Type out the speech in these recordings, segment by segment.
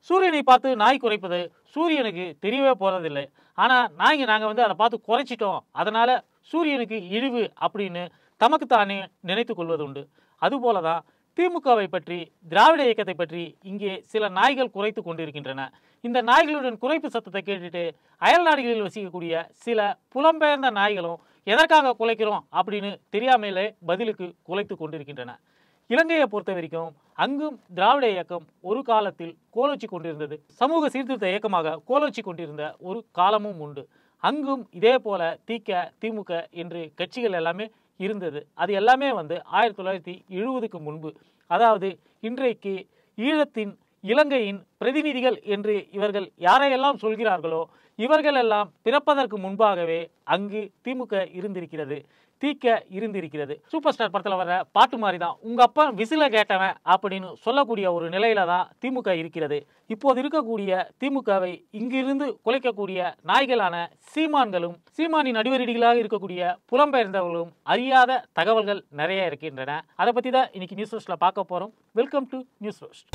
சூரியனை பார்த்து நாய் குறைப்பது சூரியனுக்கு தெரியவே போறதில்லை. ஆனா நாங்க வந்து அதை பார்த்து குறைச்சிட்டோம், அதனால சூரியனுக்கு இழிவு அப்படின்னு தமக்குத்தானே நினைத்து கொள்வது உண்டு. அதுபோல தான் திமுகவை பற்றி, திராவிட இயக்கத்தை பற்றி இங்கே சில நாய்கள் குறைத்து கொண்டிருக்கின்றன. இந்த நாய்களுடன் குறைப்பு சத்தத்தை கேட்டுட்டு அயல் நாடுகளில் வசிக்கக்கூடிய சில புலம்பெயர்ந்த நாய்களும் எதற்காக குலைக்கிறோம் அப்படின்னு தெரியாமலே பதிலுக்கு குலைத்து கொண்டிருக்கின்றன. இலங்கையை பொறுத்த வரைக்கும் அங்கும் திராவிட இயக்கம் ஒரு காலத்தில் கோலோச்சி கொண்டிருந்தது. சமூக சீர்திருத்த இயக்கமாக கோலோச்சி கொண்டிருந்த ஒரு காலமும் உண்டு. அங்கும் இதே போல திமுக என்று கட்சிகள் எல்லாமே இருந்தது. அது எல்லாமே வந்து 1970க்கு முன்பு, அதாவது இன்றைக்கு ஈழத்தின் இலங்கையின் பிரதிநிதிகள் என்று இவர்கள் யாரையெல்லாம் சொல்கிறார்களோ இவர்கள் எல்லாம் பிறப்பதற்கு முன்பாகவே அங்கு திமுக இருந்திருக்கிறது, இருந்திருக்கிறது. சூப்பர் ஸ்டார் படத்தில் வர பாட்டு மாதிரி தான் உங்க அப்பா விசில கேட்டவன் அப்படின்னு சொல்லக்கூடிய ஒரு நிலையில தான் திமுக இருக்கிறது. இப்போது இருக்கக்கூடிய திமுகவை இங்கிருந்து குலைக்கக்கூடிய நாய்களான சீமான்களும், சீமானின் அடிவரடிகளாக இருக்கக்கூடிய புலம்பெயர்ந்தவர்களும் அறியாத தகவல்கள் நிறைய இருக்கின்றன. அதை பத்தி தான் இன்னைக்கு நியூஸ் ரோஸ்ட்ல பார்க்க போறோம். Welcome to news roast.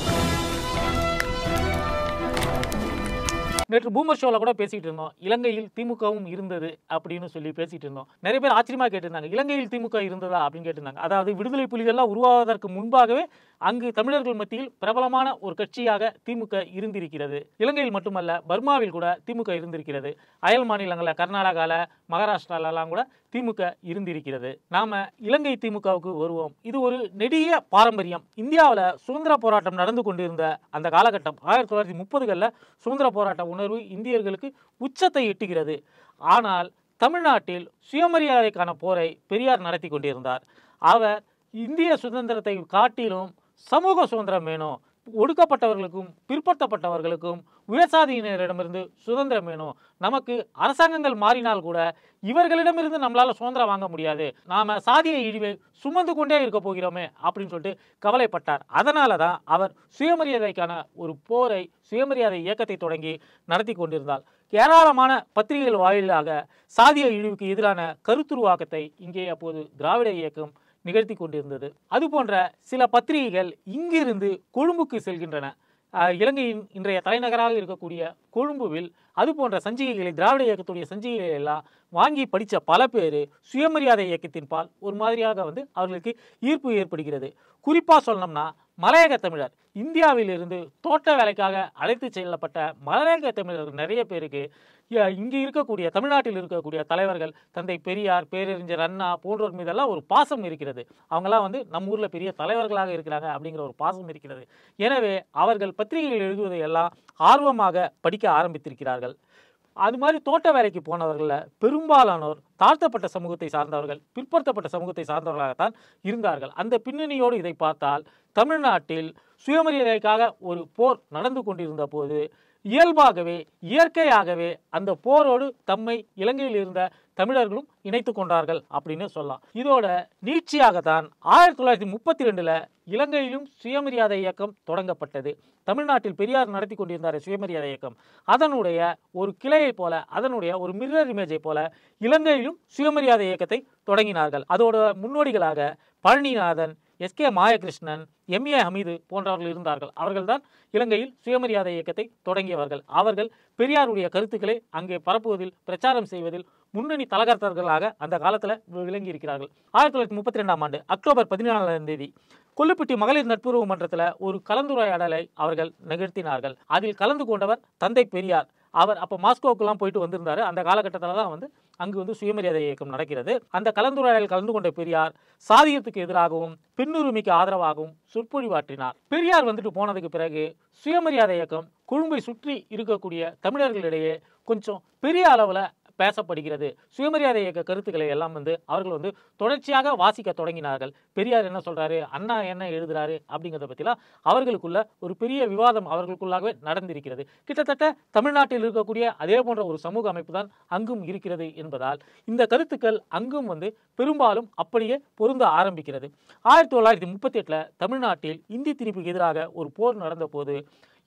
நேற்று பூமர் ஷோவில் கூட பேசிகிட்டு இருந்தோம், இலங்கையில் திமுகவும் இருந்தது அப்படின்னு சொல்லி பேசிகிட்டு இருந்தோம். நிறைய பேர் ஆச்சரியமாக கேட்டிருந்தாங்க, இலங்கையில் திமுக இருந்ததா அப்படின்னு கேட்டிருந்தாங்க. அதாவது விடுதலை புலிகள்லாம் உருவாவதற்கு முன்பாகவே அங்கு தமிழர்கள் மத்தியில் பிரபலமான ஒரு கட்சியாக திமுக இருந்திருக்கிறது. இலங்கையில் மட்டுமல்ல, பர்மாவில் கூட திமுக இருந்திருக்கிறது. அயல் மாநிலங்களில் கர்நாடகாவில், மகாராஷ்டிராலெல்லாம் கூட திமுக இருந்திருக்கிறது. நாம இலங்கை திமுகவுக்கு வருவோம். இது ஒரு நெடிய பாரம்பரியம். இந்தியாவில் சுதந்திர போராட்டம் நடந்து கொண்டிருந்த அந்த காலகட்டம் 1930களில் சுதந்திர போராட்ட உணர்வு இந்தியர்களுக்கு உச்சத்தை எட்டுகிறது. ஆனால் தமிழ்நாட்டில் சுயமரியாதைக்கான போரை பெரியார் நடத்தி கொண்டிருந்தார். அவர் இந்திய சுதந்திரத்தை காட்டிலும் சமூக சுதந்திரம் வேணும், ஒடுக்கப்பட்டவர்களுக்கும் பிற்படுத்தப்பட்டவர்களுக்கும் உயர்சாதியினரிடமிருந்து சுதந்திரம் வேணும், நமக்கு அரசாங்கங்கள் மாறினால் கூட இவர்களிடமிருந்து நம்மளால சுதந்திரம் வாங்க முடியாது, நாம சாதிய இழிவை சுமந்து கொண்டே இருக்க போகிறோமே அப்படின்னு சொல்லிட்டு கவலைப்பட்டார். அதனால தான் அவர் சுயமரியாதைக்கான ஒரு போரை, சுயமரியாதை இயக்கத்தை தொடங்கி நடத்தி கொண்டிருந்தார். ஏராளமான பத்திரிகைகள் வாயிலாக சாதிய இழிவுக்கு எதிரான கருத்துருவாக்கத்தை இங்கே அப்போது திராவிட இயக்கம் நிகழ்த்தி கொண்டிருந்தது. அது போன்ற சில பத்திரிகைகள் இங்கிருந்து கொழும்புக்கு செல்கின்றன. இலங்கையின் இன்றைய தலைநகராக இருக்கக்கூடிய கொழும்புவில் அது போன்ற சஞ்சிகைகளை, திராவிட இயக்கத்துடைய சஞ்சிகைகளை எல்லாம் வாங்கி படித்த பல பேர் சுயமரியாதை இயக்கத்தின் பால் ஒரு மாதிரியாக வந்து அவர்களுக்கு ஈர்ப்பு ஏற்படுகிறது. குறிப்பாக சொல்லணும்னா மலையக தமிழர், இந்தியாவிலிருந்து தோட்ட வேலைக்காக அழைத்து செல்லப்பட்ட மலையக தமிழர்கள் நிறைய பேருக்கு இங்கே இருக்கக்கூடிய தமிழ்நாட்டில் இருக்கக்கூடிய தலைவர்கள், தந்தை பெரியார், பேரறிஞர் அண்ணா போன்றோர் மீதெல்லாம் ஒரு பாசம் இருக்கிறது. அவங்கெல்லாம் வந்து நம்ம ஊரில் பெரிய தலைவர்களாக இருக்கிறாங்க அப்படிங்கிற ஒரு பாசம் இருக்கிறது. எனவே அவர்கள் பத்திரிகைகள் எழுதுவதை எல்லாம் ஆர்வமாக படிக்க ஆரம்பித்திருக்கிறார்கள். அது மாதிரி தோட்ட வேலைக்கு போனவர்களில் பெரும்பாலானோர் தாழ்த்தப்பட்ட சமூகத்தை சார்ந்தவர்கள், பிற்படுத்தப்பட்ட சமூகத்தை சார்ந்தவர்களாகத்தான் இருந்தார்கள். அந்த பின்னணியோடு இதை பார்த்தால் தமிழ்நாட்டில் சுயமரியாதைக்காக ஒரு போர் நடந்து கொண்டிருந்த போது இயல்பாகவே, இயற்கையாகவே அந்த போரோடு தம்மை இலங்கையில் இருந்த தமிழர்களும் இணைத்து கொண்டார்கள் அப்படின்னு சொல்லலாம். இதோட நீட்சியாகத்தான் 1932ல் இலங்கையிலும் சுயமரியாதை இயக்கம் தொடங்கப்பட்டது. தமிழ்நாட்டில் பெரியார் நடத்தி கொண்டிருந்தார் சுயமரியாதை இயக்கம். அதனுடைய ஒரு கிளையை போல, அதனுடைய ஒரு மிரர் இமேஜை போல இலங்கையிலும் சுயமரியாதை இயக்கத்தை தொடங்கினார்கள். அதோட முன்னோடிகளாக பழனிநாதன், எஸ்.கே. மாயகிருஷ்ணன், எம்.ஏ. ஹமீது போன்றவர்கள் இருந்தார்கள். அவர்கள்தான் இலங்கையில் சுயமரியாதை இயக்கத்தை தொடங்கியவர்கள். அவர்கள் பெரியாருடைய கருத்துக்களை அங்கே பரப்புவதில், பிரச்சாரம் செய்வதில் முன்னணி தலகர்த்தர்களாக அந்த காலத்தில் விளங்கி இருக்கிறார்கள். 1932ஆம் ஆண்டு அக்டோபர் 14ஆம் தேதி கொல்லுப்பட்டி மகளிர் நட்புறவு மன்றத்தில் ஒரு கலந்துரையாடலை அவர்கள் நிகழ்த்தினார்கள். அதில் கலந்து கொண்டவர் தந்தை பெரியார். அவர் அப்போ மாஸ்கோவுக்குலாம் போயிட்டு வந்திருந்தார். அந்த காலகட்டத்தில் தான் வந்து அங்கு வந்து சுயமரியாதை இயக்கம் நடக்கிறது. அந்த கலந்துரையாடலில் கலந்து கொண்ட பெரியார் சாதியத்துக்கு எதிராகவும் பெண்ணுரிமைக்கு ஆதரவாகவும் சொற்பொழிவாற்றினார். பெரியார் வந்துட்டு போனதுக்கு பிறகு சுயமரியாதை இயக்கம் கொழும்பை சுற்றி இருக்கக்கூடிய தமிழர்களிடையே கொஞ்சம் பெரிய அளவில் பேசப்படுகிறது. சுயமரியாதை இயக்க கருத்துக்களை எல்லாம் வந்து அவர்கள் வந்து தொடர்ச்சியாக வாசிக்க தொடங்கினார்கள். பெரியார் என்ன சொல்றாரு, அண்ணா என்ன எழுதுறாரு அப்படிங்கிறத பற்றிலாம் அவர்களுக்குள்ள ஒரு பெரிய விவாதம் அவர்களுக்குள்ளாகவே நடந்திருக்கிறது. கிட்டத்தட்ட தமிழ்நாட்டில் இருக்கக்கூடிய அதே போன்ற ஒரு சமூக அமைப்பு தான் அங்கும் இருக்கிறது என்பதால் இந்த கருத்துக்கள் அங்கும் வந்து பெரும்பாலும் அப்படியே பொருந்த ஆரம்பிக்கிறது. 1938ல் தமிழ்நாட்டில் இந்தி திணிப்புக்கு எதிராக ஒரு போர் நடந்த போது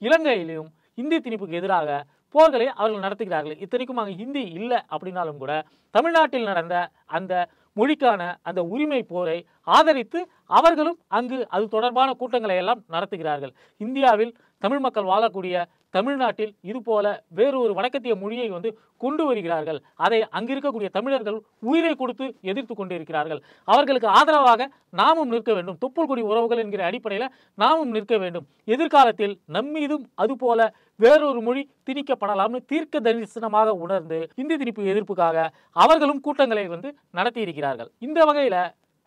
இலங்கையிலும் இந்தி திணிப்புக்கு எதிராக போர்களை அவர்கள் நடத்துகிறார்கள். இத்தனைக்கும் அங்கே ஹிந்தி இல்லை அப்படின்னாலும் கூட தமிழ்நாட்டில் நடந்த அந்த மொழிக்கான அந்த உரிமை போரை ஆதரித்து அவர்களும் அங்கு அது தொடர்பான கூட்டங்களை எல்லாம் நடத்துகிறார்கள். இந்தியாவில் தமிழ் மக்கள் வாழக்கூடிய தமிழ்நாட்டில் இது போல வேறொரு வடக்கத்திய மொழியை வந்து கொண்டு வருகிறார்கள். அதை அங்கிருக்கக்கூடிய தமிழர்கள் உயிரை கொடுத்து எதிர்த்து கொண்டிருக்கிறார்கள். அவர்களுக்கு ஆதரவாக நாமும் நிற்க வேண்டும். தொப்புள் கொடி உறவுகள் என்கிற அடிப்படையில் நாமும் நிற்க வேண்டும். எதிர்காலத்தில் நம்மீதும் அதுபோல வேறொரு மொழி திணிக்கப்படலாம்னு தீர்க்க தரிசனமாக உணர்ந்து இந்தி திணிப்பு எதிர்ப்புக்காக அவர்களும் கூட்டங்களை வந்து நடத்தி இருக்கிறார்கள். இந்த வகையில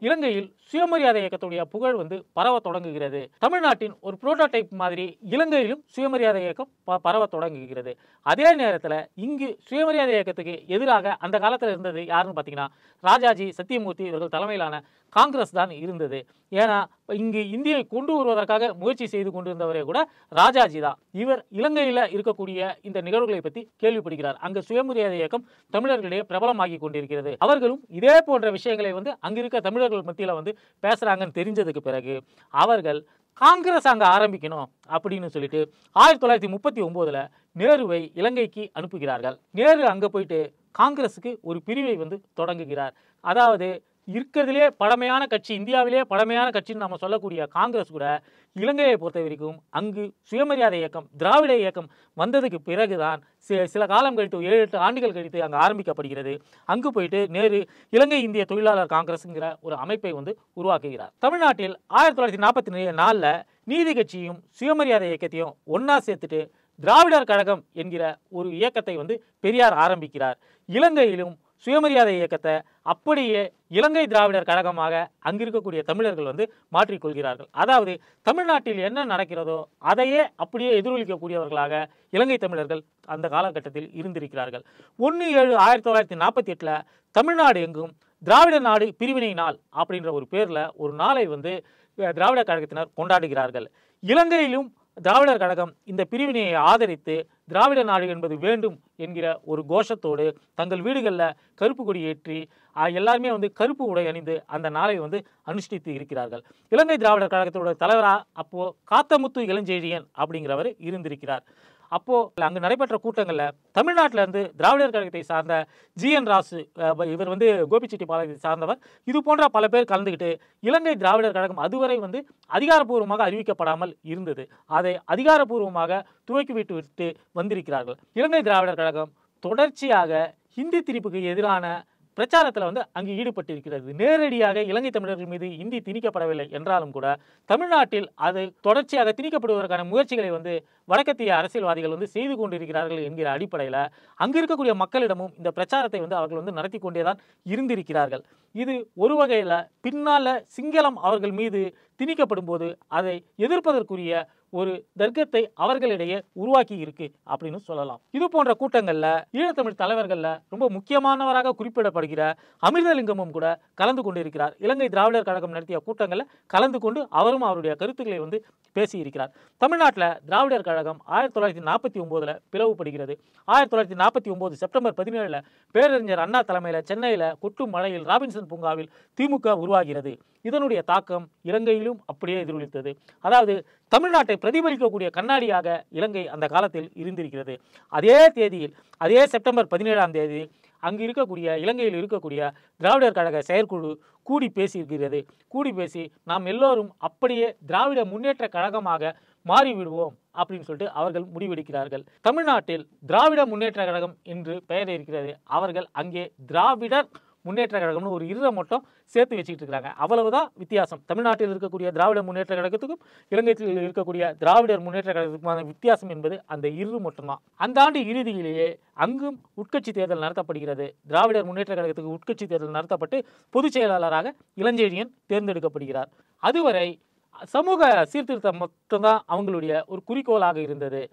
இலங்கையில் சுயமரியாதை இயக்கத்துடைய புகழ் வந்து பரவ தொடங்குகிறது. தமிழ்நாட்டின் ஒரு புரோட்டோடைப் மாதிரி இலங்கையிலும் சுயமரியாதை இயக்கம் பரவ தொடங்குகிறது. அதே நேரத்தில் இங்கு சுயமரியாதை இயக்கத்துக்கு எதிராக அந்த காலத்தில் இருந்தது யாருன்னு பார்த்தீங்கன்னா ராஜாஜி, சத்தியமூர்த்தி இவர்கள் தலைமையிலான காங்கிரஸ் தான் இருந்தது. ஏன்னா இங்கு இந்தியை கொண்டு வருவதற்காக முயற்சி செய்து கொண்டிருந்தவரே கூட ராஜாஜி தான். இவர் இலங்கையில் இருக்கக்கூடிய இந்த நிகழ்வுகளை பற்றி கேள்விப்படுகிறார். அங்கு சுயமரியாதை இயக்கம் தமிழர்களிடையே பிரபலமாகி கொண்டிருக்கிறது. அவர்களும் இதே போன்ற விஷயங்களை வந்து அங்கிருக்க தமிழர்கள் மத்தியில் வந்து பேசுறாங்கன்னு தெரிஞ்சதுக்கு பிறகு அவர்கள் காங்கிரஸ் அங்கே ஆரம்பிக்கணும் அப்படின்னு சொல்லிட்டு 1939 நேருவை இலங்கைக்கு அனுப்புகிறார்கள். நேரு அங்கே போயிட்டு காங்கிரஸுக்கு ஒரு பிரிவை வந்து தொடங்குகிறார். அதாவது இருக்கிறதுலே பழமையான கட்சி, இந்தியாவிலே பழமையான கட்சின்னு நம்ம சொல்லக்கூடிய காங்கிரஸ் கூட இலங்கையை பொறுத்த வரைக்கும் அங்கு சுயமரியாதை இயக்கம், திராவிட இயக்கம் வந்ததுக்கு பிறகுதான் சில காலம் கழித்து 7-8 ஆண்டுகள் கழித்து அங்கே ஆரம்பிக்கப்படுகிறது. அங்கு போயிட்டு நேரு இலங்கை இந்திய தொழிலாளர் காங்கிரஸுங்கிற ஒரு அமைப்பை வந்து உருவாக்குகிறார். தமிழ்நாட்டில் 1944 நீதி கட்சியும் சுயமரியாதை இயக்கத்தையும் ஒன்னா சேர்த்துட்டு திராவிடர் கழகம் என்கிற ஒரு இயக்கத்தை வந்து பெரியார் ஆரம்பிக்கிறார். இலங்கையிலும் சுயமரியாதை இயக்கத்தை அப்படியே இலங்கை திராவிடர் கழகமாக அங்கிருக்கக்கூடிய தமிழர்கள் வந்து மாற்றிக்கொள்கிறார்கள். அதாவது தமிழ்நாட்டில் என்ன நடக்கிறதோ அதையே அப்படியே எதிரொலிக்கக்கூடியவர்களாக இலங்கை தமிழர்கள் அந்த காலகட்டத்தில் இருந்திருக்கிறார்கள். 1/7/1948 தமிழ்நாடு எங்கும் திராவிட நாடு பிரிவினை நாள் அப்படின்ற ஒரு பேரில் ஒரு நாளை வந்து திராவிட கழகத்தினர் கொண்டாடுகிறார்கள். இலங்கையிலும் திராவிடர் கழகம் இந்த பிரிவினையை ஆதரித்து திராவிட நாடு என்பது வேண்டும் என்கிற ஒரு கோஷத்தோடு தங்கள் வீடுகளில் கருப்பு கொடி ஏற்றி எல்லாருமே வந்து கருப்பு உடை அணிந்து அந்த நாளை வந்து அனுஷ்டித்து இருக்கிறார்கள். இலங்கை திராவிடர் கழகத்தோட தலைவராக அப்போ காத்தமுத்து இளஞ்செழியன் அப்படிங்கிறவர் இருந்திருக்கிறார். அப்போ அங்கு நடைபெற்ற கூட்டங்களில் தமிழ்நாட்டில் இருந்து திராவிடர் கழகத்தை சார்ந்த GN ராசு, இவர் வந்து கோபிச்செட்டிப்பாளையத்தை சார்ந்தவர், இது போன்ற பல பேர் கலந்துக்கிட்டு இலங்கை திராவிடர் கழகம் அதுவரை வந்து அதிகாரப்பூர்வமாக அறிவிக்கப்படாமல் இருந்தது. அதை அதிகாரப்பூர்வமாக துவக்கி விட்டு வந்திருக்கிறார்கள். இலங்கை திராவிடர் கழகம் தொடர்ச்சியாக ஹிந்தி திணிப்புக்கு எதிரான பிரச்சாரத்தில் வந்து அங்கு ஈடுபட்டிருக்கிறது. நேரடியாக இலங்கை தமிழர்கள் மீது இந்தி திணிக்கப்படவில்லை என்றாலும் கூட தமிழ்நாட்டில் அது தொடர்ச்சியாக திணிக்கப்படுவதற்கான முயற்சிகளை வந்து வடக்கத்திய அரசியல்வாதிகள் வந்து செய்து கொண்டிருக்கிறார்கள் என்கிற அடிப்படையில் அங்கு இருக்கக்கூடிய மக்களிடமும் இந்த பிரச்சாரத்தை வந்து அவர்கள் வந்து நடத்தி கொண்டேதான் இருந்திருக்கிறார்கள். இது ஒரு வகையில் பின்னால சிங்களம் அவர்கள் மீது திணிக்கப்படும் போது அதை எதிர்ப்பதற்குரிய ஒரு தர்க்கத்தை அவர்களிடையே உருவாக்கி இருக்கு அப்படின்னு சொல்லலாம். இது போன்ற கூட்டங்கள்ல ஈழத்தமிழ் தலைவர்கள்ல ரொம்ப முக்கியமானவராக குறிப்பிடப்படுகிற அமிர்தலிங்கமும் கூட கலந்து கொண்டிருக்கிறார். இலங்கை திராவிடர் கழகம் நடத்திய கூட்டங்களில் கலந்து கொண்டு அவரும் அவருடைய கருத்துக்களை வந்து பேசியிருக்கிறார். தமிழ்நாட்டில் திராவிடர் கழகம் 1949 பிளவுபடுகிறது. 1949 செப்டம்பர் 17 பேரறிஞர் அண்ணா தலைமையில் சென்னையில் கொட்டும் மழையில் ராபின்சன் பூங்காவில் திமுக உருவாகிறது. இதனுடைய தாக்கம் இலங்கையிலும் அப்படியே எதிரொலித்தது. அதாவது தமிழ்நாட்டை பிரதிபலிக்கக்கூடிய கண்ணாடியாக இலங்கை அந்த காலத்தில் இருந்திருக்கிறது. அதே தேதியில், அதே செப்டம்பர் 17 அங்கு இருக்கக்கூடிய இலங்கையில் இருக்கக்கூடிய திராவிடர் கழக செயற்குழு கூடி பேசியிருக்கிறது. கூடி பேசி நாம் எல்லோரும் அப்படியே திராவிட முன்னேற்ற கழகமாக மாறிவிடுவோம் அப்படின்னு சொல்லிட்டு அவர்கள் முடிவெடுக்கிறார்கள். தமிழ்நாட்டில் திராவிட முன்னேற்ற கழகம் என்று பெயர் இருக்கிறது. அவர்கள் அங்கே திராவிடர் முன்னேற்ற கழகம்னு ஒரு இருரை மட்டும் சேர்த்து வச்சுக்கிட்டு இருக்கிறாங்க. அவ்வளவுதான் வித்தியாசம். தமிழ்நாட்டில் இருக்கக்கூடிய திராவிட முன்னேற்ற கழகத்துக்கும் இலங்கையில் இருக்கக்கூடிய திராவிடர் முன்னேற்ற கழகத்துக்குமான வித்தியாசம் என்பது அந்த இரு மட்டும்தான். அந்த ஆண்டு இறுதியிலேயே அங்கும் உட்கட்சி தேர்தல் நடத்தப்படுகிறது. திராவிடர் முன்னேற்ற கழகத்துக்கு உட்கட்சி தேர்தல் நடத்தப்பட்டு பொதுச் செயலாளராக இளஞ்செழியன் தேர்ந்தெடுக்கப்படுகிறார். அதுவரை சமூக சீர்திருத்தம் மட்டும்தான் அவங்களுடைய ஒரு குறிக்கோளாக இருந்தது.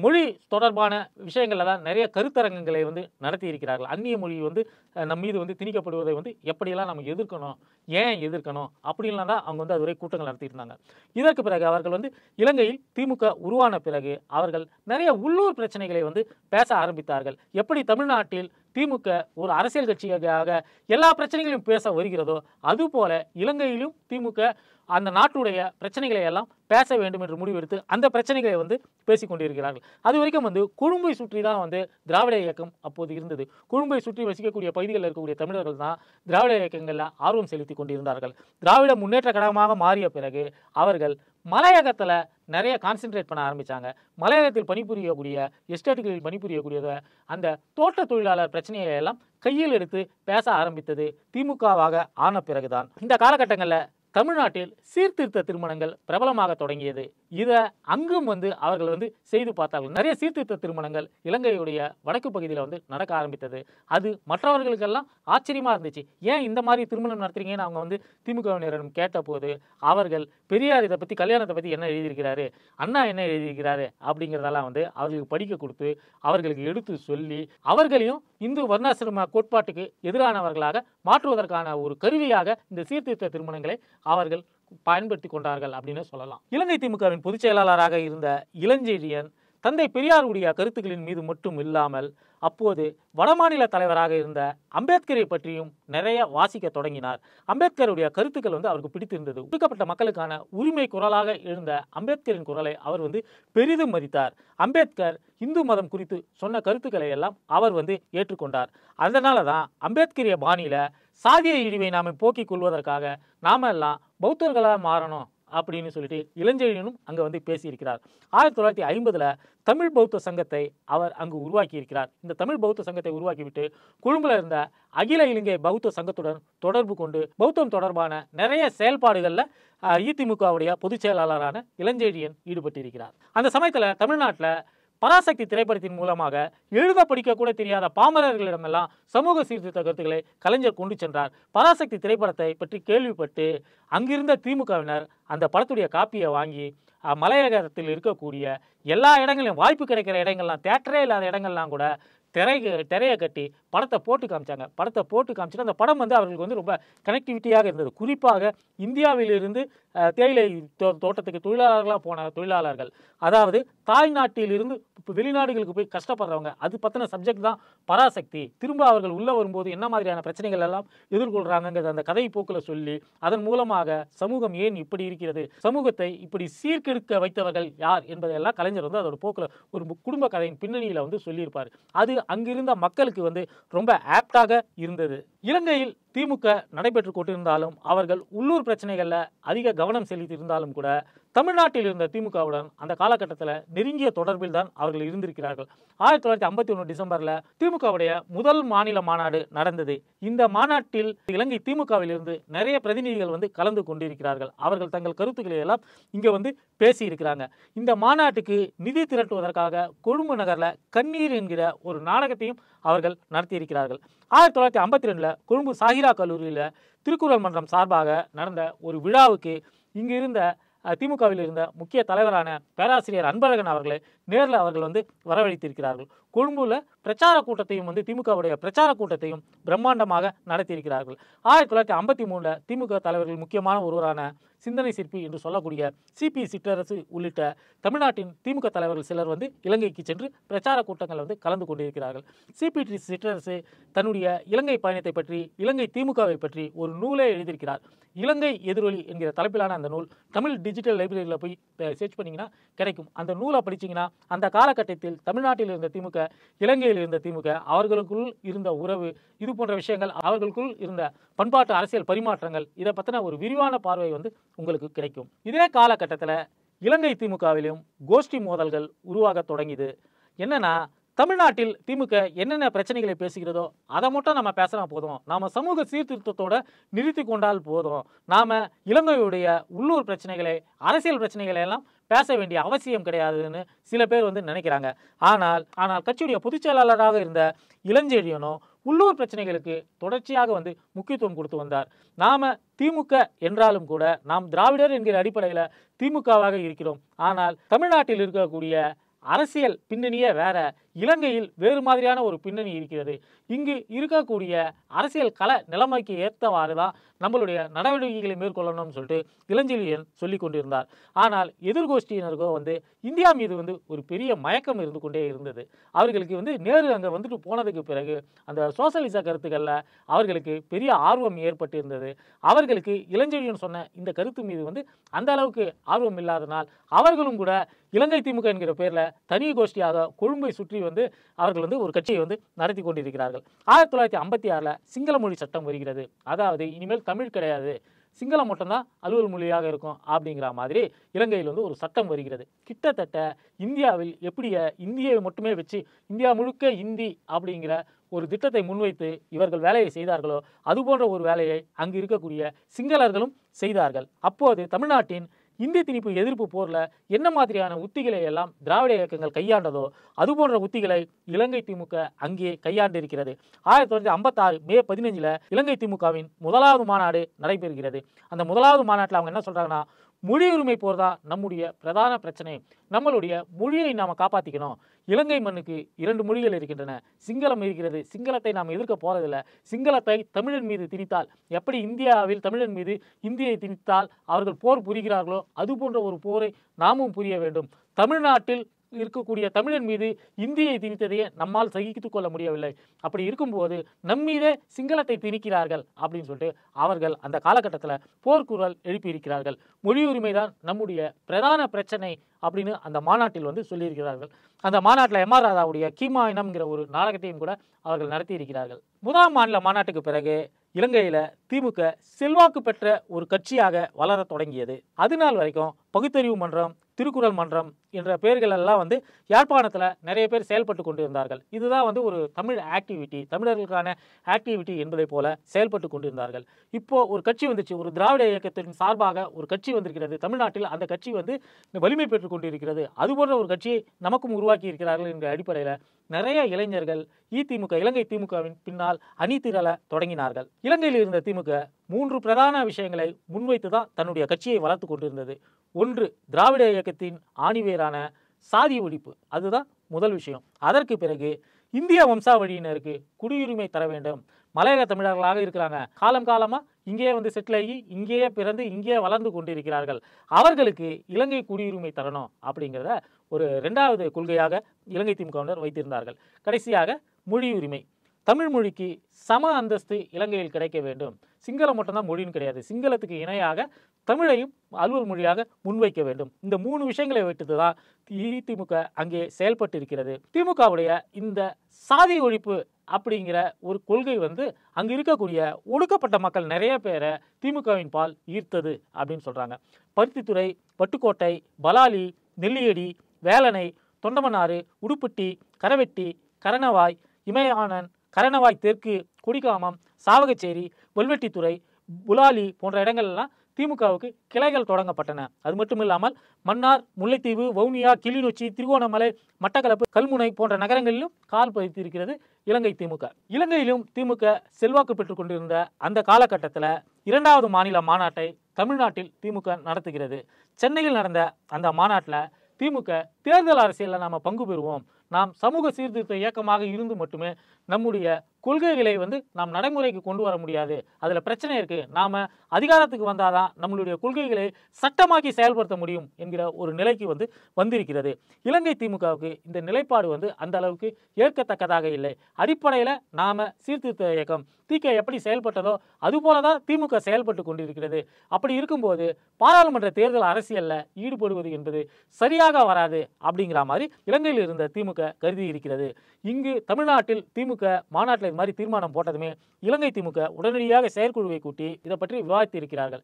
மொழி தொடர்பான விஷயங்களில் தான் நிறைய கருத்தரங்கங்களை வந்து நடத்தி இருக்கிறார்கள். அந்நிய மொழி வந்து நம்ம மீது வந்து திணிக்கப்படுவதை வந்து எப்படியெல்லாம் நம்ம எதிர்க்கணும், ஏன் எதிர்க்கணும் அப்படின்லாம் தான் அவங்க வந்து அதுவரை கூட்டங்கள் நடத்திட்டு இருந்தாங்க. இதற்கு பிறகு அவர்கள் வந்து இலங்கையில் திமுக உருவான பிறகு அவர்கள் நிறைய உள்ளூர் பிரச்சனைகளை வந்து பேச ஆரம்பித்தார்கள். எப்படி தமிழ்நாட்டில் திமுக ஒரு அரசியல் கட்சியாக எல்லா பிரச்சனைகளையும் பேச வருகிறதோ அதுபோல இலங்கையிலும் திமுக அந்த நாட்டுடைய பிரச்சனைகளை எல்லாம் பேச வேண்டும் என்று முடிவெடுத்து அந்த பிரச்சனைகளை வந்து பேசிக் கொண்டிருக்கிறார்கள். அது வரைக்கும் வந்து கொழும்பை சுற்றி தான் வந்து திராவிட இயக்கம் அப்போது இருந்தது. கொழும்பை சுற்றி வசிக்கக்கூடிய பகுதிகளில் இருக்கக்கூடிய தமிழர்கள் தான் திராவிட இயக்கங்களில் ஆர்வம் செலுத்தி கொண்டிருந்தார்கள். திராவிட முன்னேற்ற கழகமாக மாறிய பிறகு அவர்கள் மலையகத்தில் நிறைய கான்சென்ட்ரேட் பண்ண ஆரம்பித்தாங்க. மலையகத்தில் பணிபுரியக்கூடிய எஸ்டேட்டுகளில் பணிபுரியக்கூடிய அந்த தோட்ட தொழிலாளர் பிரச்சனையை எல்லாம் கையில் எடுத்து பேச ஆரம்பித்தது திமுகவாக ஆன பிறகுதான். இந்த காலகட்டங்களில் தமிழ்நாட்டில் சீர்திருத்த திருமணங்கள் பிரபலமாக தொடங்கியது. இதை அங்கும் வந்து அவர்கள் வந்து செய்து பார்த்தார்கள். நிறைய சீர்திருத்த திருமணங்கள் இலங்கையுடைய வடக்கு பகுதியில் வந்து நடக்க ஆரம்பித்தது. அது மற்றவர்களுக்கெல்லாம் ஆச்சரியமா இருந்துச்சு. ஏன் இந்த மாதிரி திருமணம் நடத்துறீங்கன்னு அவங்க வந்து திமுகவினரிடம் கேட்டபோது அவர்கள் பெரியார் இதை பற்றி கல்யாணத்தை பற்றி என்ன எழுதியிருக்கிறாரு, அண்ணா என்ன எழுதியிருக்கிறாரு அப்படிங்கிறதெல்லாம் வந்து அவர்களுக்கு படிக்க கொடுத்து அவர்களுக்கு எடுத்து சொல்லி அவர்களையும் இந்து வர்ணாசிரம கோட்பாட்டுக்கு எதிரானவர்களாக மாற்றுவதற்கான ஒரு கருவியாக இந்த சீர்திருத்த திருமணங்களை அவர்கள் பயன்படுத்தி கொண்டார்கள் அப்படின்னு சொல்லலாம். இலங்கை திமுகவின் பொதுச் செயலாளராக இருந்த இளஞ்செழியன் தந்தை பெரியாருடைய கருத்துக்களின் மீது மட்டும் இல்லாமல் அப்போது வடமாநில தலைவராக இருந்த அம்பேத்கரை பற்றியும் நிறைய வாசிக்க தொடங்கினார். அம்பேத்கருடைய கருத்துக்கள் வந்து அவருக்கு பிடித்திருந்தது. ஒடுக்கப்பட்ட மக்களுக்கான உரிமை குரலாக எழுந்த அம்பேத்கரின் குரலை அவர் வந்து பெரிதும் மதித்தார். அம்பேத்கர் இந்து மதம் குறித்து சொன்ன கருத்துக்களை எல்லாம் அவர் வந்து ஏற்றுக்கொண்டார். அதனால தான் அம்பேத்கரிய பாணியில சாதிய இழிவை நாம போக்கிக் கொள்வதற்காக நாம எல்லாம் பௌத்தர்களாக மாறணும் அப்படின்னு சொல்லிட்டு இளஞ்செழியனும் அங்கே வந்து பேசியிருக்கிறார். 1950 தமிழ் பௌத்த சங்கத்தை அவர் அங்கு உருவாக்கி இருக்கிறார். இந்த தமிழ் பௌத்த சங்கத்தை உருவாக்கிவிட்டு கொழும்புல இருந்த அகில இலங்கை பௌத்த சங்கத்துடன் தொடர்பு கொண்டு பௌத்தம் தொடர்பான நிறைய செயல்பாடுகளில் அதிமுகவுடைய பொதுச் செயலாளரான இளஞ்செழியன் ஈடுபட்டிருக்கிறார். அந்த சமயத்தில் தமிழ்நாட்டில் பராசக்தி திரைப்படத்தின் மூலமாக எழுத படிக்க கூட தெரியாத பாமரர்களிடமெல்லாம் சமூக சீர்திருத்த கருத்துக்களை கலைஞர் கொண்டு சென்றார். பராசக்தி திரைப்படத்தை பற்றி கேள்விப்பட்டு அங்கிருந்த திமுகவினர் அந்த படத்துடைய காப்பியை வாங்கி மலையகத்தில் இருக்கக்கூடிய எல்லா இடங்களையும் வாய்ப்பு கிடைக்கிற இடங்கள்லாம் தியேட்டரே இல்லாத இடங்கள்லாம் கூட திரையை கட்டி படத்தை போட்டு காமிச்சாங்க. படத்தை போட்டு காமிச்சிட்டு அந்த படம் வந்து அவர்களுக்கு வந்து ரொம்ப கனெக்டிவிட்டியாக இருந்தது. குறிப்பாக இந்தியாவிலிருந்து தேயிலை தோட்டத்துக்கு தொழிலாளர்களாக போன தொழிலாளர்கள், அதாவது தாய்நாட்டிலிருந்து வெளிநாடுகளுக்கு போய் கஷ்டப்படுறவங்க, அது பற்றின சப்ஜெக்ட் தான் பராசக்தி. திரும்ப அவர்கள் உள்ளே வரும்போது என்ன மாதிரியான பிரச்சனைகள் எல்லாம் எதிர்கொள்கிறாங்கிறது அந்த கதை போக்கில் சொல்லி அதன் மூலமாக சமூகம் ஏன் இப்படி இருக்கிறது, சமூகத்தை இப்படி சீர்கெடுக்க வைத்தவர்கள் யார் என்பதையெல்லாம் கலைஞர் வந்து அதோட போக்கில் ஒரு குடும்ப கதையின் பின்னணியில் வந்து சொல்லியிருப்பார். அது அங்கிருந்த மக்களுக்கு வந்து ரொம்ப ஆப்டாக இருந்தது. இலங்கையில் திமுக நடைபெற்று கொண்டிருந்தாலும் அவர்கள் உள்ளூர் பிரச்சனைகளில் அதிக கவனம் செலுத்தி இருந்தாலும் கூட தமிழ்நாட்டில் இருந்த திமுகவுடன் அந்த காலகட்டத்தில் நெருங்கிய தொடர்பில் தான் அவர்கள் இருந்திருக்கிறார்கள். 1951 டிசம்பரில் திமுகவுடைய முதல் மாநில மாநாடு நடந்தது. இந்த மாநாட்டில் இலங்கை திமுகவில் இருந்து நிறைய பிரதிநிதிகள் வந்து கலந்து கொண்டிருக்கிறார்கள். அவர்கள் தங்கள் கருத்துக்களை எல்லாம் இங்கே வந்து பேசியிருக்கிறாங்க. இந்த மாநாட்டுக்கு நிதி திரட்டுவதற்காக கொழும்பு நகரில் கண்ணீர் என்கிற ஒரு நாடகத்தையும் அவர்கள் நடத்தியிருக்கிறார்கள். 1952 கொழும்பு சாகிரா கல்லூரியில் திருக்குறள் மன்றம் சார்பாக நடந்த ஒரு விழாவுக்கு இங்கு இருந்த திமுகவில் இருந்த முக்கிய தலைவரான பேராசிரியர் அன்பழகன் அவர்களை நேரில் அவர்கள் வந்து வரவழைத்திருக்கிறார்கள். கொழும்புல பிரச்சார கூட்டத்தையும் வந்து திமுகவுடைய பிரச்சார கூட்டத்தையும் பிரம்மாண்டமாக நடத்தியிருக்கிறார்கள். 1953 திமுக தலைவர்கள் முக்கியமான ஒருவரான சிந்தனை சிற்பி என்று சொல்லக்கூடிய சிபி சிற்றரசு உள்ளிட்ட தமிழ்நாட்டின் திமுக தலைவர்கள் சிலர் வந்து இலங்கைக்கு சென்று பிரச்சார கூட்டங்கள் வந்து கலந்து கொண்டிருக்கிறார்கள். சிபி சிற்றரசு தன்னுடைய இலங்கை பயணத்தை பற்றி, இலங்கை திமுகவை பற்றி ஒரு நூலே எழுதியிருக்கிறார். இலங்கை எதிரொலி என்கிற தலைப்பிலான அந்த நூல் தமிழ் டிஜிட்டல் லைப்ரரியில் போய் சர்ச் பண்ணிங்கன்னா கிடைக்கும். அந்த நூலை படிச்சிங்கன்னா அந்த காலகட்டத்தில் தமிழ்நாட்டில் இருந்த திமுக, இலங்கையில் இருந்த திமுக, அவர்களுக்குள் இருந்த உறவு, இது போன்ற விஷயங்கள், அவர்களுக்குள் இருந்த பண்பாட்டு அரசியல் பரிமாற்றங்கள், இதை பற்றின ஒரு விரிவான பார்வை வந்து உங்களுக்கு கிடைக்கும். இதே காலகட்டத்தில் இலங்கை திமுகவிலும் கோஷ்டி மோதல்கள் உருவாக தொடங்கியது. என்னன்னா, தமிழ்நாட்டில் திமுக என்னென்ன பிரச்சனைகளை பேசுகிறதோ அதை மட்டும் நம்ம பேசினா போதும், நாம் சமூக சீர்திருத்தத்தோடு நிறுத்தி கொண்டால் போதும், நாம் இலங்கையுடைய உள்ளூர் பிரச்சனைகளை, அரசியல் பிரச்சனைகளை எல்லாம் பேச வேண்டிய அவசியம் கிடையாதுன்னு சில பேர் வந்து நினைக்கிறாங்க. ஆனால் கட்சியுடைய பொதுச் செயலாளராக இருந்த இளஞ்செழியனோ உள்ளூர் பிரச்சனைகளுக்கு தொடர்ச்சியாக வந்து முக்கியத்துவம் கொடுத்து வந்தார். நாம் திமுக என்றாலும் கூட நாம் திராவிடர் என்கிற அடிப்படையில் திமுகவாக இருக்கிறோம். ஆனால் தமிழ்நாட்டில் இருக்கக்கூடிய அரசியல் பின்னணியே வேற, இலங்கையில் வேறு மாதிரியான ஒரு பின்னணி இருக்கிறது. இங்கு இருக்கக்கூடிய அரசியல் கள நிலைமைக்கு ஏற்றவாறு தான் நம்மளுடைய நடவடிக்கைகளை மேற்கொள்ளணும்னு சொல்லிட்டு இளஞ்செழியன் சொல்லி கொண்டிருந்தார். ஆனால் எதிர்கோஷ்டியினருக்கோ இந்தியா மீது ஒரு பெரிய மயக்கம் இருந்து கொண்டே இருந்தது. அவர்களுக்கு நேரு அங்கே வந்துட்டு போனதுக்கு பிறகு அந்த சோசலிச கருத்துக்களில் அவர்களுக்கு பெரிய ஆர்வம் ஏற்பட்டு இருந்தது. அவர்களுக்கு இளஞ்செழியன் சொன்ன இந்த கருத்து மீது அந்த அளவுக்கு ஆர்வம் இல்லாதனால் அவர்களும் கூட இலங்கை திமுக என்கிற பேரில் தனி கோஷ்டியாக கொழும்பை சுற்றி அவர்கள் ஒரு கட்சியை நடத்தி கொண்டிருக்கிறார்கள். 1956 சிங்கள மொழி சட்டம் வருகிறது. அதாவது இனிமேல் தமிழ் கிடையாது, சிங்களம் மட்டும்தான் அலுவல் மொழியாக இருக்கும் அப்படிங்கிற மாதிரி இலங்கையில் ஒரு சட்டம் வருகிறது. கிட்டத்தட்ட இந்தியாவில் எப்படி இந்தியை மட்டுமே வச்சு இந்தியா முழுக்க இந்தி அப்படிங்கிற ஒரு திட்டத்தை முன்வைத்து இவர்கள் வேலையை செய்தார்களோ அதுபோன்ற ஒரு வேலையை அங்கு இருக்கக்கூடிய சிங்களர்களும் செய்தார்கள். அப்போது தமிழ்நாட்டின் இந்தி திணிப்பு எதிர்ப்பு போரில் என்ன மாதிரியான உத்திகளை எல்லாம் திராவிட இயக்கங்கள் கையாண்டதோ அதுபோன்ற உத்திகளை இலங்கை திமுக அங்கே கையாண்டிருக்கிறது. 1956 மே 15 இலங்கை திமுகவின் முதலாவது மாநாடு நடைபெறுகிறது. அந்த முதலாவது மாநாட்டில் அவங்க என்ன சொல்றாங்கன்னா, மொழி உரிமை போர் தான் நம்முடைய பிரதான பிரச்சனை, நம்மளுடைய மொழியை நாம் காப்பாற்றிக்கணும். இலங்கை மண்ணுக்கு 2 மொழிகள் இருக்கின்றன, சிங்களம் இருக்கிறது, சிங்களத்தை நாம் எதிர்க்க போறதில்லை. சிங்களத்தை தமிழன் மீது திணித்தால் எப்படி இந்தியாவில் தமிழன் மீது இந்தியை திணித்தால் அவர்கள் போர் புரிகிறார்களோ அதுபோன்ற ஒரு போரை நாமும் புரிய வேண்டும். தமிழ்நாட்டில் இருக்கக்கூடிய தமிழன் மீது இந்தியை திணித்ததையே நம்மால் சகித்துக் கொள்ள முடியவில்லை. அப்படி இருக்கும்போது நம்மீதே சிங்களத்தை திணிக்கிறார்கள் அப்படின்னு சொல்லிட்டு அவர்கள் அந்த காலகட்டத்தில் போர்க்குரல் எழுப்பியிருக்கிறார்கள். மொழி உரிமை தான் நம்முடைய பிரதான பிரச்சனை அப்படின்னு அந்த மாநாட்டில் சொல்லியிருக்கிறார்கள். அந்த மாநாட்டில் எம் ஆர் ராதாவுடைய கீமாயினம்ங்கிற ஒரு நாடகத்தையும் கூட அவர்கள் நடத்தி இருக்கிறார்கள். முதலாம் மாநில மாநாட்டுக்கு பிறகு இலங்கையில் திமுக செல்வாக்கு பெற்ற ஒரு கட்சியாக வளர தொடங்கியது. அது நாள் வரைக்கும் பகுத்தறிவு மன்றம், திருக்குறள் மன்றம் என்ற பெயர்கள் எல்லாம் யாழ்ப்பாணத்தில் நிறைய பேர் செயல்பட்டு கொண்டிருந்தார்கள். இதுதான் ஒரு தமிழ் ஆக்டிவிட்டி, தமிழர்களுக்கான ஆக்டிவிட்டி என்பதை போல செயல்பட்டு கொண்டிருந்தார்கள். இப்போ ஒரு கட்சி வந்துச்சு, ஒரு திராவிட இயக்கத்தின் சார்பாக ஒரு கட்சி வந்திருக்கிறது தமிழ்நாட்டில். அந்த கட்சி வலிமை பெற்றுக் கொண்டிருக்கிறது. அதுபோன்ற ஒரு கட்சியை நமக்கும் உருவாக்கி இருக்கிறார்கள் என்ற அடிப்படையில் நிறைய இளைஞர்கள் திமுக இலங்கை திமுகவின் பின்னால் அணி திரள தொடங்கினார்கள். இலங்கையில் இருந்த திமுக 3 பிரதான விஷயங்களை முன்வைத்து தான் தன்னுடைய கட்சியை வளர்த்து கொண்டிருந்தது. ஒன்று, திராவிட இயக்கத்தின் ஆணிவேரான சாதி ஒழிப்பு, அதுதான் முதல் விஷயம். அதற்கு பிறகு இந்திய வம்சாவழியினருக்கு குடியுரிமை தர வேண்டும். மலையக தமிழர்களாக இருக்கிறாங்க, காலம் காலமாக இங்கேயே செட்டில் ஆகி இங்கேயே பிறந்து இங்கேயே வளர்ந்து கொண்டிருக்கிறார்கள், அவர்களுக்கு இலங்கை குடியுரிமை தரணும் அப்படிங்கிறத ஒரு 2வது கொள்கையாக இலங்கை திமுகவினர் வைத்திருந்தார்கள். கடைசியாக மொழி உரிமை, தமிழ் மொழிக்கு சம அந்தஸ்து இலங்கையில் கிடைக்க வேண்டும். சிங்களம் மட்டும்தான் மொழின்னு கிடையாது, சிங்களத்துக்கு இணையாக தமிழையும் அலுவல் மொழியாக முன்வைக்க வேண்டும். இந்த 3 விஷயங்களை வைத்து தான் திமுக அங்கே செயல்பட்டு இருக்கிறது. திமுகவுடைய இந்த சாதி ஒழிப்பு அப்படிங்கிற ஒரு கொள்கை அங்கு இருக்கக்கூடிய ஒடுக்கப்பட்ட மக்கள் நிறைய பேரை திமுகவின் பால் ஈர்த்தது அப்படின்னு சொல்றாங்க. பருத்தித்துறை, பட்டுக்கோட்டை, பலாலி, நெல்லியடி, வேலனை, தொண்டமனாறு, உடுப்பட்டி, கரவெட்டி, கரணவாய், இமயானன், கரணவாய் தெற்கு, கொடிகாமம், சாவகச்சேரி, வல்வெட்டித்துறை, புலாலி போன்ற இடங்கள்லாம் திமுகவுக்கு கிளைகள் தொடங்கப்பட்டன. அது மட்டும் இல்லாமல் மன்னார், முல்லைத்தீவு, வவுனியா, கிளிநொச்சி, திருகோணமலை, மட்டக்களப்பு, கல்முனை போன்ற நகரங்களிலும் கால் பதித்திருக்கிறது இலங்கை திமுக. இலங்கையிலும் திமுக செல்வாக்கு பெற்றுக் கொண்டிருந்த அந்த காலகட்டத்தில் 2வது மாநில மாநாட்டை தமிழ்நாட்டில் திமுக நடத்துகிறது. சென்னையில் நடந்த அந்த மாநாட்டில் திமுக தேர்தல் அரசியலில் நாம் பங்கு பெறுவோம், நாம் சமூக சீர்திருத்த இயக்கமாக இருந்து மட்டுமே நம்முடைய கொள்கைகளை நாம் நடைமுறைக்கு கொண்டு வர முடியாது, அதில் பிரச்சனை இருக்கு, நாம் அதிகாரத்துக்கு வந்தாதான் நம்மளுடைய கொள்கைகளை சட்டமாக்கி செயல்படுத்த முடியும் என்கிற ஒரு நிலைக்கு வந்திருக்கிறது. இலங்கை திமுகவுக்கு இந்த நிலைப்பாடு அந்த அளவுக்கு ஏற்கத்தக்கதாக இல்லை. அடிப்படையில் நாம் சீர்திருத்த இயக்கம் திக எப்படி செயல்பட்டதோ அதுபோல தான் திமுக செயல்பட்டு கொண்டிருக்கிறது. அப்படி இருக்கும்போது பாராளுமன்ற தேர்தல் அரசியலில் ஈடுபடுவது என்பது சரியாக வராது அப்படிங்கிற மாதிரி இலங்கையில் இருந்த திமுக கருதி இருக்கிறது. இங்கு தமிழ்நாட்டில் திமுக மாநாட்டில் இது மாதிரி தீர்மானம் போட்டதுமே இலங்கை திமுக உடனடியாக செயற்குழுவை கூட்டி இதை பற்றி விவாதித்து இருக்கிறார்கள்.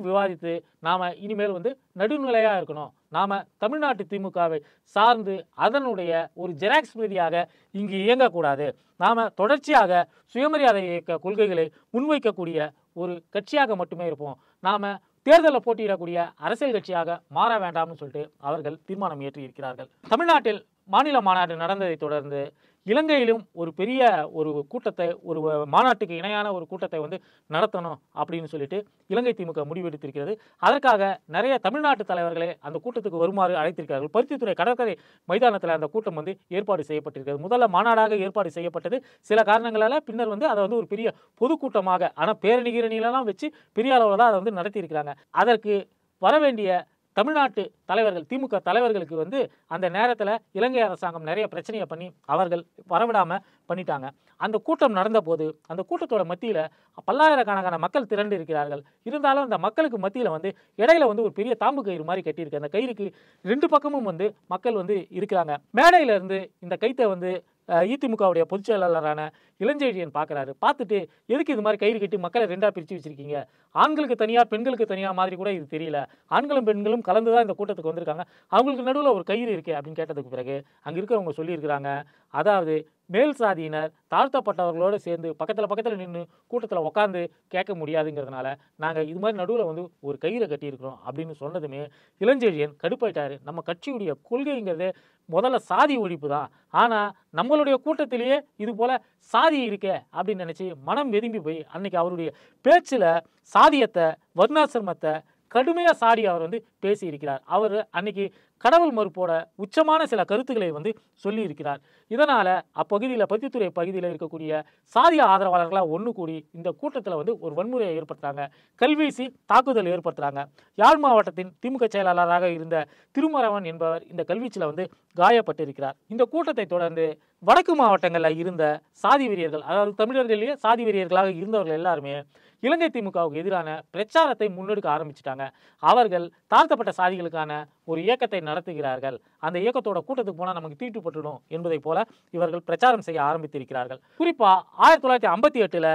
விவாதித்து நாம இனிமேல் நடுநிலையாக இருக்கணும், நாம தமிழ்நாட்டு திமுகவை சார்ந்து அதனுடைய ஒரு ஜெராக்ஸ் பிரதியாக இங்கு இயங்கக்கூடாது, நாம தொடர்ச்சியாக சுயமரியாதை இயக்க கொள்கைகளை முன்வைக்கக்கூடிய ஒரு கட்சியாக மட்டுமே இருப்போம், நாம தேர்தலில் போட்டியிடக்கூடிய அரசியல் கட்சியாக மாற வேண்டாம்னு சொல்லிட்டு அவர்கள் தீர்மானம் இயற்றி இருக்கிறார்கள். தமிழ்நாட்டில் மாநில மாநாடு நடந்ததை தொடர்ந்து இலங்கையிலும் ஒரு பெரிய ஒரு கூட்டத்தை, ஒரு மாநாட்டுக்கு இணையான ஒரு கூட்டத்தை வந்து நடத்தணும் அப்படின்னு சொல்லிட்டு இலங்கை திமுக முடிவெடுத்திருக்கிறது. அதற்காக நிறைய தமிழ்நாட்டு தலைவர்களை அந்த கூட்டத்துக்கு வருமாறு அழைத்திருக்கிறார்கள். பருத்தித்துறை கடற்கரை மைதானத்தில் அந்த கூட்டம் வந்து ஏற்பாடு செய்யப்பட்டிருக்கிறது. முதல்ல மாநாடாக ஏற்பாடு செய்யப்பட்டது. சில காரணங்களால பின்னர் வந்து அதை வந்து ஒரு பெரிய பொதுக்கூட்டமாக, ஆனால் பேரணி கீரணிகளெல்லாம் வச்சு பெரிய அளவில் தான் அதை வந்து நடத்தியிருக்கிறாங்க. அதற்கு வரவேண்டிய தமிழ்நாட்டு தலைவர்கள், திமுக தலைவர்களுக்கு வந்து அந்த நேரத்தில் இலங்கை அரசாங்கம் நிறைய பிரச்சனையை பண்ணி அவர்கள் வரவிடாமல் பண்ணிட்டாங்க. அந்த கூட்டம் நடந்தபோது அந்த கூட்டத்தோட மத்தியில் பல்லாயிரக்கணக்கான மக்கள் திரண்டு இருக்கிறார்கள். இருந்தாலும் அந்த மக்களுக்கு மத்தியில் வந்து இடையில வந்து ஒரு பெரிய தாம்பு கயிறு மாதிரி கட்டியிருக்கு. அந்த கயிறுக்கு 2 பக்கமும் வந்து மக்கள் வந்து இருக்கிறாங்க. மேடையில இருந்து இந்த கைத்தை வந்து அதிமுகவுடைய பொதுச் செயலாளரான இளஞ்செழியன் பார்க்குறாரு. பார்த்துட்டு, எதுக்கு இது மாதிரி கயிறு கட்டி மக்களை 2ஆக பிரித்து வச்சிருக்கீங்க? ஆண்களுக்கு தனியாக, பெண்களுக்கு தனியாக மாதிரி கூட இது தெரியல. ஆண்களும் பெண்களும் கலந்து தான் இந்த கூட்டத்துக்கு வந்திருக்காங்க. அவங்களுக்கு நடுவில் ஒரு கயிறு இருக்கே அப்படின்னு கேட்டதுக்கு பிறகு அங்கே இருக்கிறவங்க சொல்லியிருக்கிறாங்க, அதாவது மேல் சாதியினர் தாழ்த்தப்பட்டவர்களோடு சேர்ந்து பக்கத்தில் நின்று கூட்டத்தில் உட்காந்து கேட்க முடியாதுங்கிறதுனால நாங்கள் இது மாதிரி நடுவில் வந்து ஒரு கயிறை கட்டியிருக்கிறோம் அப்படின்னு சொன்னதுமே இளஞ்செழியன் கடுப்பாயிட்டாரு. நம்ம கட்சியுடைய கொள்கைங்கிறதே முதல்ல சாதி ஒழிப்பு தான், ஆனால் நம்மளுடைய கூட்டத்திலேயே இது போல் சாதி இருக்கே அப்படின்னு நினச்சி மனம் வெதும்பி போய் அன்னைக்கு அவருடைய பேச்சில் சாதியத்தை, வர்ணாசிரமத்தை கடுமையாக சாடி அவர் வந்து பேசியிருக்கிறார். அவர் அன்னைக்கு கடவுள் மறுப்போட உச்சமான சில கருத்துக்களை வந்து சொல்லியிருக்கிறார். இதனால் அப்பகுதியில், பருத்தித்துறை பகுதியில் இருக்கக்கூடிய சாதிய ஆதரவாளர்களாக ஒன்று கூடி இந்த கூட்டத்தில் வந்து ஒரு வன்முறையை ஏற்படுத்துகிறாங்க. கல்வீசி தாக்குதல் ஏற்படுத்துகிறாங்க. யாழ் மாவட்டத்தின் திமுக செயலாளராக இருந்த திருமரவன் என்பவர் இந்த கல்வீச்சில் வந்து காயப்பட்டிருக்கிறார். இந்த கூட்டத்தை தொடர்ந்து வடக்கு மாவட்டங்களில் இருந்த சாதி வெறியர்கள், அதாவது தமிழர்களிலேயே சாதி வெறியர்களாக இருந்தவர்கள் எல்லாருமே இலங்கை திமுகவுக்கு எதிரான பிரச்சாரத்தை முன்னெடுக்க ஆரம்பிச்சிட்டாங்க. அவர்கள் தாழ்த்தப்பட்ட சாதிகளுக்கான ஒரு இயக்கத்தை நடத்துகிறார்கள். அந்த இயக்கத்தோட கூட்டத்துக்கு போனால் நமக்கு தீட்டுப்பட்டுடும் என்பதை போல இவர்கள் பிரச்சாரம் செய்ய ஆரம்பித்திருக்கிறார்கள். குறிப்பாக 1958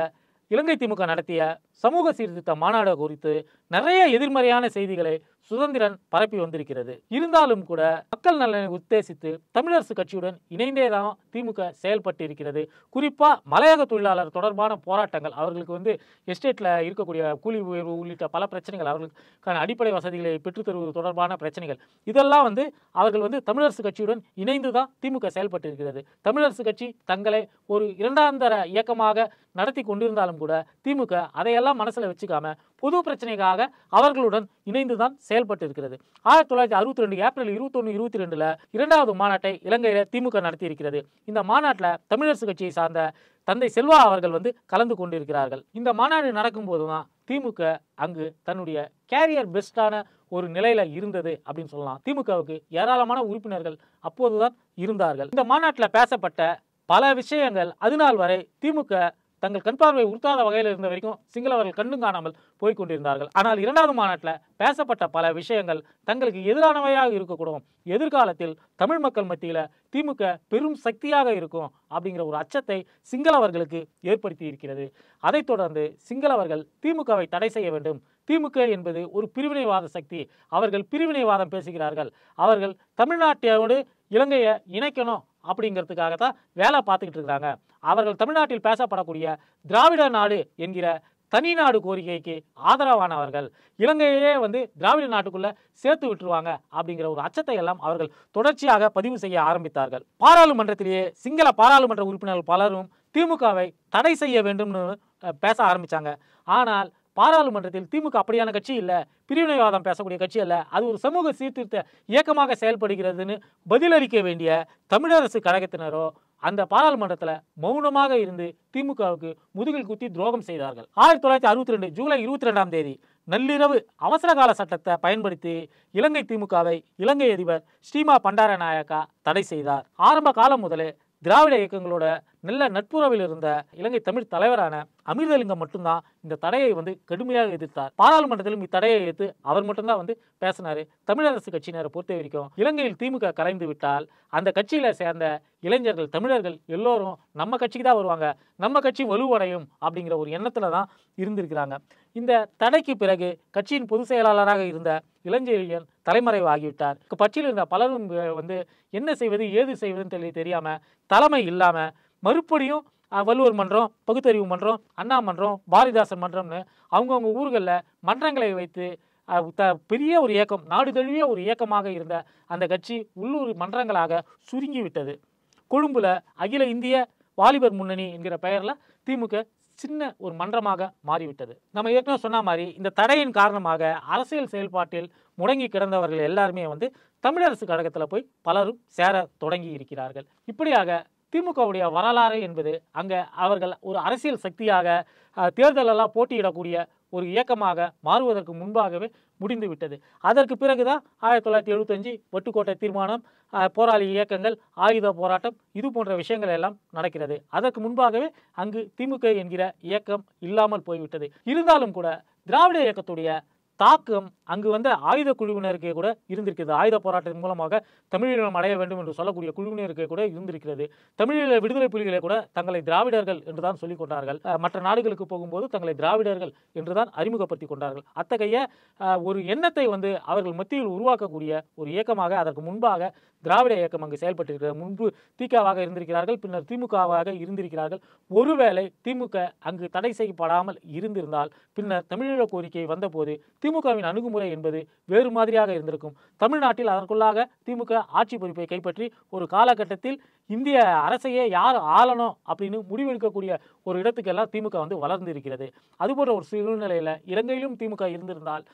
இலங்கை திமுக நடத்திய சமூக சீர்திருத்த மாநாடு குறித்து நிறைய எதிர்மறையான செய்திகளை சுதந்திரன் பரப்பி வந்திருக்கிறது. இருந்தாலும் கூட மக்கள் நலனை உத்தேசித்து தமிழரசு கட்சியுடன் இணைந்தே தான் திமுக செயல்பட்டு இருக்கிறது. குறிப்பாக மலையக தொழிலாளர் தொடர்பான போராட்டங்கள், அவர்களுக்கு வந்து எஸ்டேட்டில் இருக்கக்கூடிய கூலி உயர்வு உள்ளிட்ட பல பிரச்சனைகள், அவர்களுக்கான அடிப்படை வசதிகளை பெற்றுத்தருவது தொடர்பான பிரச்சனைகள், இதெல்லாம் வந்து அவர்கள் வந்து தமிழரசு கட்சியுடன் இணைந்து தான் திமுக செயல்பட்டு இருக்கிறது. தமிழரசு கட்சி தங்களை ஒரு இரண்டாந்தர இயக்கமாக நடத்தி கொண்டிருந்தாலும் கூட திமுக அதையெல்லாம் மனசில் வச்சுக்காம பொது பிரச்சனைக்காக அவர்களுடன் இணைந்து தான் செயல்பட்டு இருக்கிறது. 1962 ஏப்ரல் 21, 22 இரண்டாவது மாநாட்டை இலங்கையில் திமுக நடத்தி இருக்கிறது. இந்த மாநாட்டில் தமிழரசு கட்சியை சார்ந்த தந்தை செல்வா அவர்கள் வந்து கலந்து கொண்டிருக்கிறார்கள். இந்த மாநாடு நடக்கும்போது தான் திமுக அங்கு தன்னுடைய கேரியர் பெஸ்டான ஒரு நிலையில இருந்தது அப்படின்னு சொல்லலாம். திமுகவுக்கு ஏராளமான உறுப்பினர்கள் அப்போதுதான் இருந்தார்கள். இந்த மாநாட்டில் பேசப்பட்ட பல விஷயங்கள் அதுநாள் வரை திமுக தங்கள் கண்பார்வை உறுத்தாத வகையில் இருந்த வரைக்கும் சிங்களவர்கள் கண்டும் காணாமல் போய்கொண்டிருந்தார்கள். ஆனால் இரண்டாவது மாநாட்டில் பேசப்பட்ட பல விஷயங்கள் தங்களுக்கு எதிரானவையாக இருக்கக்கூடும், எதிர்காலத்தில் தமிழ் மக்கள் மத்தியில் திமுக பெரும் சக்தியாக இருக்கும் அப்படிங்கிற ஒரு அச்சத்தை சிங்களவர்களுக்கு ஏற்படுத்தி இருக்கிறது. அதைத் தொடர்ந்து சிங்களவர்கள் திமுகவை தடை செய்ய வேண்டும், திமுக என்பது ஒரு பிரிவினைவாத சக்தி, அவர்கள் பிரிவினைவாதம் பேசுகிறார்கள், அவர்கள் தமிழ்நாட்டோடு இலங்கையை இணைக்கணும் அப்படிங்கிறதுக்காகத்தான் வேலை பார்த்துக்கிட்டு இருக்கிறாங்க, அவர்கள் தமிழ்நாட்டில் பேசப்படக்கூடிய திராவிட நாடு என்கிற தனி நாடு கோரிக்கைக்கு ஆதரவானவர்கள், இலங்கையே வந்து திராவிட நாட்டுக்குள்ள சேர்த்து விட்டுருவாங்க அப்படிங்கிற ஒரு அச்சத்தை எல்லாம் அவர்கள் தொடர்ச்சியாக பதிவு செய்ய ஆரம்பித்தார்கள். பாராளுமன்றத்திலேயே சிங்கள பாராளுமன்ற உறுப்பினர்கள் பலரும் திமுகவை தடை செய்ய வேண்டும்னு பேச ஆரம்பிச்சாங்க. ஆனால் பாராளுமன்றத்தில் திமுக அப்படியான கட்சி இல்லை, பிரிவினைவாதம் பேசக்கூடிய கட்சி அல்ல, அது ஒரு சமூக சீர்திருத்த இயக்கமாக செயல்படுகிறதுன்னு பதிலளிக்க வேண்டிய தமிழரசு கழகத்தினரோ அந்த பாராளுமன்றத்தில் மௌனமாக இருந்து திமுகவுக்கு முதுகில் குத்தி துரோகம் செய்தார்கள். 1962 ஜூலை 22 நள்ளிரவு அவசரகால சட்டத்தை பயன்படுத்தி இலங்கை திமுகவை இலங்கை அதிபர் ஸ்ரீமா பண்டாரநாயக்கா தடை செய்தார். ஆரம்ப காலம் முதலே திராவிட இயக்கங்களோட நல்ல நட்புறவில் இருந்த இலங்கை தமிழ் தலைவரான அமிர்தலிங்கம் மட்டும்தான் இந்த தடையை வந்து கடுமையாக எதிர்த்தார். பாராளுமன்றத்திலும் இத்தடையை எதிர்த்து அவர் மட்டும்தான் வந்து பேசினாரு. தமிழரசு கட்சியினரை பொறுத்த வரைக்கும் இலங்கையில் திமுக கலைந்து விட்டால் அந்த கட்சியில சேர்ந்த இளைஞர்கள், தமிழர்கள் எல்லோரும் நம்ம கட்சிக்கு தான் வருவாங்க, நம்ம கட்சி வலுவடையும் அப்படிங்கிற ஒரு எண்ணத்துல தான் இருந்திருக்கிறாங்க. இந்த தடைக்கு பிறகு கட்சியின் பொதுச் செயலாளராக இருந்த இளஞ்செழியன் தலைமறைவு ஆகிவிட்டார். கட்சியில் இருந்த பலரும் வந்து என்ன செய்வது ஏது செய்வதுன்னு தெரியாம, தலைமை இல்லாம மறுபடியும் வள்ளுவர் மன்றம், பகுத்தறிவு மன்றம், அண்ணா மன்றம், பாரதிதாசன் மன்றம்னு அவங்கவுங்க ஊர்களில் மன்றங்களை வைத்து பெரிய ஒரு இயக்கம், நாடு தழுவிய ஒரு இயக்கமாக இருந்த அந்த கட்சி உள்ளூர் மன்றங்களாக சுருங்கி விட்டது. கொழும்புல அகில இந்திய வாலிபர் முன்னணி என்கிற பெயரில் திமுக சின்ன ஒரு மன்றமாக மாறிவிட்டது. நம்ம ஏற்கனவே சொன்ன மாதிரி இந்த தடையின் காரணமாக அரசியல் செயல்பாட்டில் முடங்கி கிடந்தவர்கள் எல்லாருமே தமிழரசு கழகத்தில் போய் பலரும் சேர தொடங்கி இருக்கிறார்கள். இப்படியாக திமுகவுடைய வரலாறு என்பது அங்கே அவர்கள் ஒரு அரசியல் சக்தியாக தேர்தலெல்லாம் போட்டியிடக்கூடிய ஒரு இயக்கமாக மாறுவதற்கு முன்பாகவே முடிந்துவிட்டது. அதற்கு பிறகுதான் 1975 வட்டுக்கோட்டை தீர்மானம், போராளி இயக்கங்கள், ஆயுத போராட்டம், இது போன்ற விஷயங்கள் எல்லாம் நடக்கிறது. அதற்கு முன்பாகவே அங்கு திமுக என்கிற இயக்கம் இல்லாமல் போய்விட்டது. இருந்தாலும் கூட திராவிட இயக்கத்துடைய தாக்கம் அங்கு ஆயுத குழுவினருக்கே கூட இருந்திருக்கிறது. ஆயுத போராட்டத்தின் மூலமாக தமிழீழம் அடைய வேண்டும் என்று சொல்லக்கூடிய குழுவினருக்கே கூட இருந்திருக்கிறது. தமிழீழ விடுதலை புலிகளை கூட தங்களை திராவிடர்கள் என்றுதான் சொல்லிக் கொண்டார்கள். மற்ற நாடுகளுக்கு போகும்போது தங்களை திராவிடர்கள் என்றுதான் அறிமுகப்படுத்தி கொண்டார்கள். அத்தகைய ஒரு எண்ணத்தை அவர்கள் மத்தியில் உருவாக்கக்கூடிய ஒரு இயக்கமாக அதற்கு முன்பாக திராவிட இயக்கம் அங்கு செயல்பட்டிருக்கிறது. முன்பு திகாவாக இருந்திருக்கிறார்கள், பின்னர் திமுகவாக இருந்திருக்கிறார்கள். ஒருவேளை திமுக அங்கு தடை செய்யப்படாமல் இருந்திருந்தால் பின்னர் தமிழீழ கோரிக்கை வந்தபோது திமுகவின் அணுகுமுறை என்பது வேறு மாதிரியாக இருந்திருக்கும். தமிழ்நாட்டில் அதற்குள்ளாக திமுக ஆட்சி பொறுப்பை கைப்பற்றி ஒரு காலகட்டத்தில் இந்திய அரசையே யார் ஆளணும் அப்படின்னு முடிவெடுக்கக்கூடிய ஒரு இடத்துக்கெல்லாம் திமுக வளர்ந்து இருக்கிறது. அதுபோன்ற ஒரு சூழ்நிலையில் இலங்கையிலும் திமுக இருந்திருந்தால்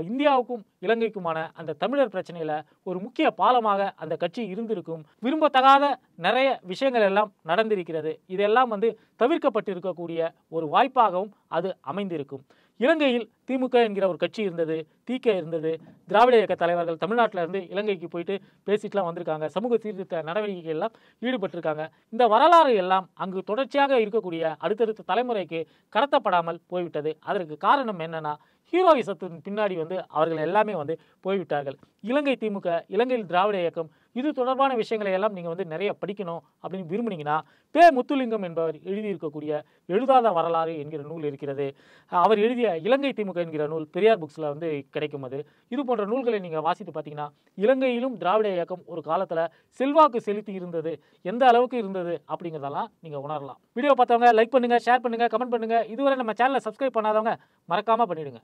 இந்தியாவுக்கும் இலங்கைக்குமான அந்த தமிழர் பிரச்சனையில ஒரு முக்கிய பாலமாக அந்த கட்சி இருந்திருக்கும். விரும்பத்தகாத நிறைய விஷயங்கள் எல்லாம் நடந்திருக்கிறது. இதெல்லாம் தவிர்க்கப்பட்டிருக்கக்கூடிய ஒரு வாய்ப்பாகவும் அது அமைந்திருக்கும். இலங்கையில் திமுக என்கிற ஒரு கட்சி இருந்தது, திக இருந்தது. திராவிட இயக்க தலைவர்கள் தமிழ்நாட்டில் இருந்து இலங்கைக்கு போயிட்டு பேசிட்டுலாம் வந்திருக்காங்க. சமூக சீர்திருத்த நடவடிக்கைகள் எல்லாம் ஈடுபட்டிருக்காங்க. இந்த வரலாறு எல்லாம் அங்கு தொடர்ச்சியாக இருக்கக்கூடிய அடுத்தடுத்த தலைமுறைக்கு கடத்தப்படாமல் போய்விட்டது. அதற்கு காரணம் என்னன்னா, ஹீரோயிசத்தின் பின்னாடி அவர்கள் எல்லாமே போய்விட்டார்கள். இலங்கை திமுக, இலங்கையில் திராவிட இயக்கம், இது தொடர்பான விஷயங்களை எல்லாம் நீங்கள் நிறைய படிக்கணும் அப்படின்னு விரும்புனீங்கன்னா பே. முத்துலிங்கம் என்பவர் எழுதியிருக்கக்கூடிய எழுதாத வரலாறு என்கிற நூல் இருக்கிறது. அவர் எழுதிய இலங்கை திமுக என்கிற நூல் பெரியார் புக்ஸில் கிடைக்கும். அது இது போன்ற நூல்களை நீங்கள் வாசித்து பார்த்தீங்கன்னா இலங்கையிலும் திராவிட இயக்கம் ஒரு காலத்தில் செல்வாக்கு செலுத்தி இருந்தது, எந்த அளவுக்கு இருந்தது அப்படிங்கிறதெல்லாம் நீங்கள் உணரலாம். வீடியோ பார்த்தவங்க லைக் பண்ணுங்கள், ஷேர் பண்ணுங்கள், கமெண்ட் பண்ணுங்கள். இதுவரை நம்ம சேனலை சப்ஸ்கிரைப் பண்ணாதவங்க மறக்காமல் பண்ணிவிடுங்க.